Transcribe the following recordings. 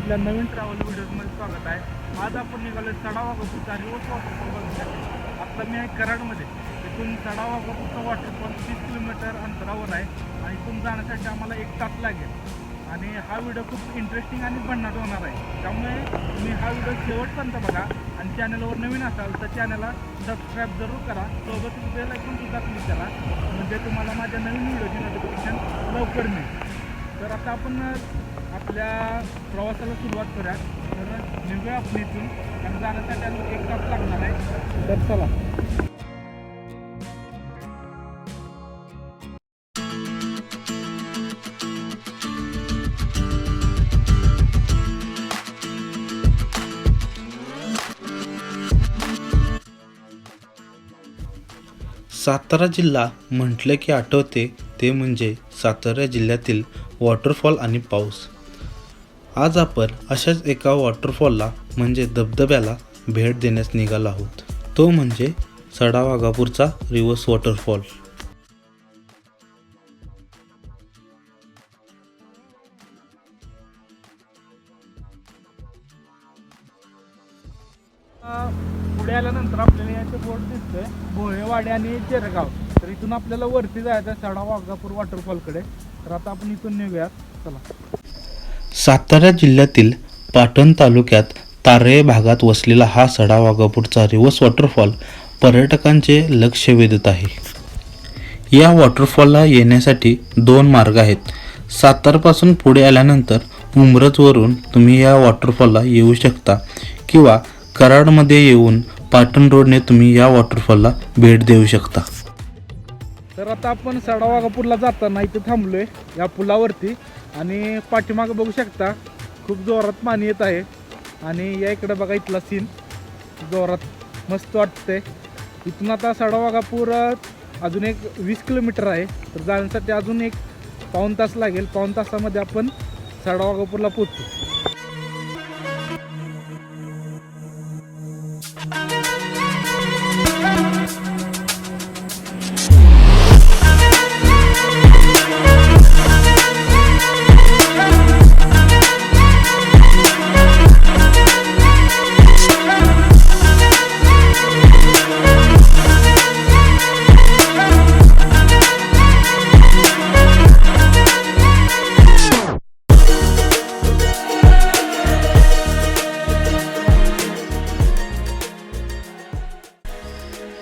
आपल्या नवीन ट्रॅव्हल व्हिडिओमध्ये स्वागत आहे. आज आपण निघालो sadavagpura रिव्हर्स वॉटरफॉल बघण्यासाठी. आता मी आहे कराडमध्ये. इथून sadavagpura वॉटरफॉल 30 किलोमीटर अंतरावर आहे आणि इथून जाण्यासाठी आम्हाला 1 तास लागेल. आणि हा व्हिडिओ खूप इंटरेस्टिंग आणि भन्नाट होणार आहे. त्यामुळे तुम्ही हा व्हिडिओ शेवटपर्यंत बघा आणि चॅनलवर नवीन असाल तर चॅनलला सबस्क्राईब जरूर करा. सोबतच बेल आयकॉन सुद्धा क्लिक करा, म्हणजे तुम्हाला माझ्या नवीन व्हिडिओची नोटिफिकेशन लवकर मिळेल. तर आता आपण आपल्या प्रवासाला सुरुवात करूया. तर निघूया आपण इथून आणि जाण्यासाठी अजून 1 तास लागणार आहे. तर चला. सातारा जिल्हा म्हटलं की आठवते ते म्हणजे सातारा जिल्ह्यातील वॉटरफॉल आणि पाऊस. आज आपण अशाच एका वॉटरफॉलला म्हणजे धबधब्याला भेट देण्यास निघालो आहोत. तो म्हणजे sadavagpuraचा रिव्हर्स वॉटरफॉल. पुढे आल्यानंतर आपल्याला याचे बोर्ड दिसतोय भोळेवाडी आणि चेरगाव. तर इथून आपल्याला वरती जायचं आहे sadavagpura वॉटरफॉलकडे. तर आता आपण इथून निघूयात. चला. सातारा जिल्ह्यातील पाटण तालुक्यात तारळे भागात वसलेला हा sadavagpuraचा रिव्हर्स वॉटरफॉल पर्यटकांचे लक्ष वेधत आहे. या वॉटरफॉलला येण्यासाठी 2 मार्ग आहेत. सातारपासून पुढे आल्यानंतर उमरजवरून तुम्ही या वॉटरफॉलला येऊ शकता किंवा कराडमध्ये येऊन पाटण रोडने तुम्ही या वॉटरफॉलला भेट देऊ शकता. तर आता आपण sadavagpuraला जाताना इथे थांबलोय या पुलावरती आणि पाठीमागं बघू शकता खूप जोरात पाणी येत आहे. आणि या इकडे बघा इथला सीन जोरात मस्त वाटतंय. इथून आता sadavagpura अजून एक 20 किलोमीटर आहे. तर जाण्यासाठी अजून 1 पाऊण तास लागेल. पाऊण तासामध्ये आपण sadavagpuraला पोहोचू.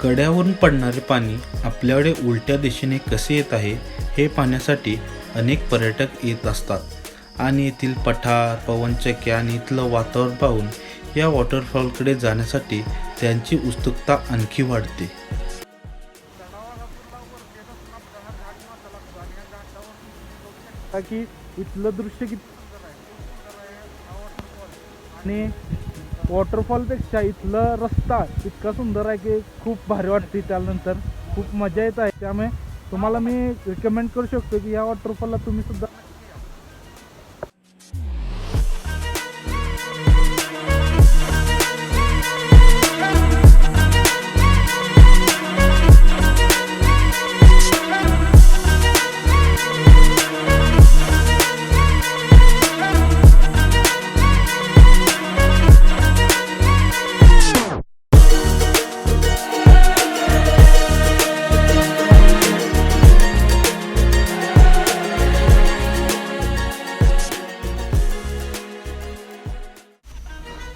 कड्यावरून पडणारे पाणी आपल्याकडे उलट्या दिशेने कसे येत आहे हे पाहण्यासाठी अनेक पर्यटक येत असतात आणि येथील पठार, पवनचक्क्या आणि इथलं वातावरण पाहून या वॉटरफॉलकडे जाण्यासाठी त्यांची उत्सुकता आणखी वाढते. की इथलं दृश्य किती आणि वॉटरफॉलपेक्षा इथलं रस्ता इतका सुंदर आहे की खूप भारी वाटते. त्यानंतर खूप मजा येत आहे. त्यामुळे तुम्हाला मी रिकमेंड करू शकतो की या वॉटरफॉलला तुम्ही सुद्धा.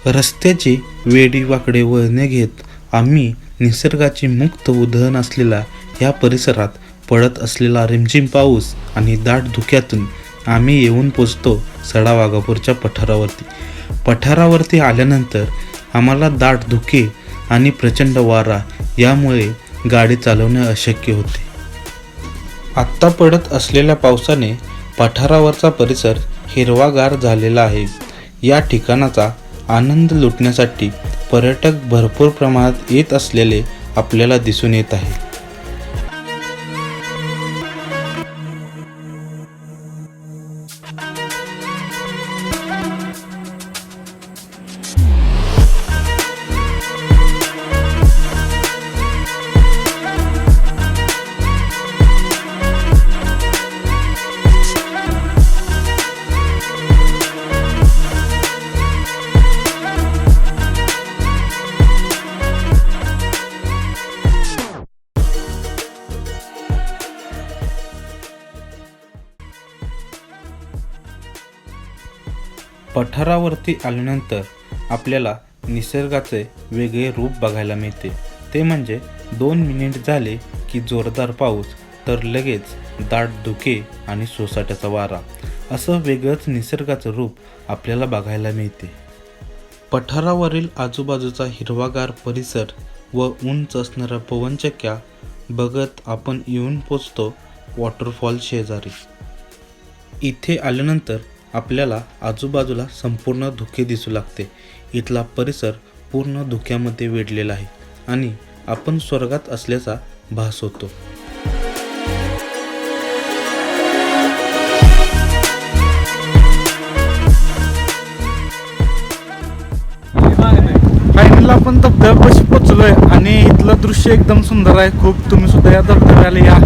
रस्त्याची वेडी वाकडे वळणे घेत आम्ही निसर्गाची मुक्त उधळण असलेल्या या परिसरात पडत असलेला रिमझिम पाऊस आणि दाट धुक्यातून आम्ही येऊन पोचतो sadavagpuraच्या पठारावरती. पठारावरती आल्यानंतर आम्हाला दाट धुके आणि प्रचंड वारा यामुळे गाडी चालवणे अशक्य होते. आत्ता पडत असलेल्या पावसाने पठारावरचा परिसर हिरवागार झालेला आहे. या ठिकाणाचा आनंद लुटण्यासाठी पर्यटक भरपूर प्रमाणात येत असलेले आपल्याला दिसून येत आहे. पठारावरती आल्यानंतर आपल्याला निसर्गाचे वेगळे रूप बघायला मिळते. ते म्हणजे 2 मिनिट झाले की जोरदार पाऊस, तर लगेच दाट धुके आणि सोसाट्याचा वारा, असं वेगळंच निसर्गाचं रूप आपल्याला बघायला मिळते. पठारावरील आजूबाजूचा हिरवागार परिसर व उंच असणाऱ्या पवनचक्क्या बघत आपण येऊन पोचतो वॉटरफॉल शेजारी. इथे आल्यानंतर आपल्याला आजूबाजूला संपूर्ण धुके दिसू लागते. इथला परिसर पूर्ण धुक्यामध्ये वेढलेला आहे आणि आपण स्वर्गात असल्याचा भास होतो. फायनल आपण धबधब्यापाशी पोचलोय आणि इथलं दृश्य एकदम सुंदर आहे खूप. तुम्ही सुद्धा या धबधब्याला या.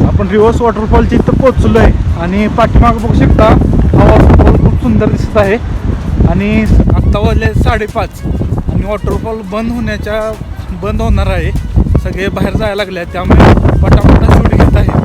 आपण रिव्हर्स वॉटरफॉलच्या इथं पोचलो आहे आणि पाठीमागं बघू शकता हा वॉटरफॉल खूप सुंदर दिसत आहे. आणि आत्ता वाजले 5:30 आणि वॉटरफॉल बंद होणार आहे. सगळे बाहेर जायला लागले आहेत, त्यामुळे पटापटा शूट घेत आहे.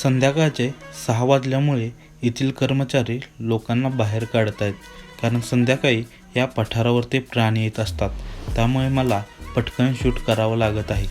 संध्याकाळचे 6 वाजल्यामुळे येथील कर्मचारी लोकांना बाहेर काढत आहेत, कारण संध्याकाळी या पठारावरती प्राणी येत असतात. त्यामुळे मला पटकन शूट करावं लागत आहे.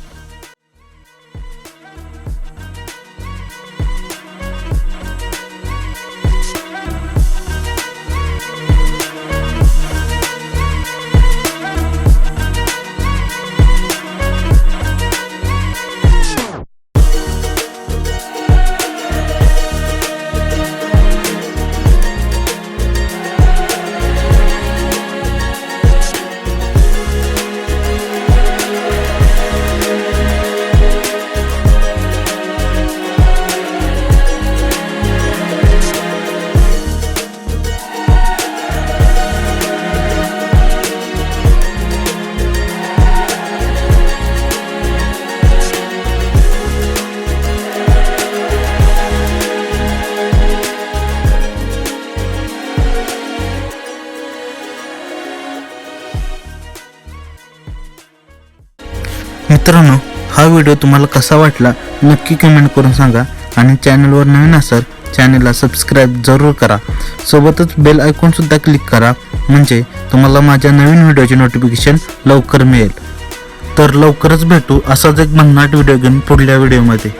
मित्रांनो, हा व्हिडिओ तुम्हाला कसा वाटला नक्की कमेंट करून सांगा आणि चॅनलवर नवीन असाल चॅनलला सबस्क्राईब जरूर करा. सोबतच बेल आयकॉन सुद्धा क्लिक करा, म्हणजे तुम्हाला माझ्या नवीन व्हिडिओचे नोटिफिकेशन लवकर मिळेल. तर लवकरच भेटू असाच एक भन्नाट व्हिडिओ घेऊन पुढल्या व्हिडिओमध्ये.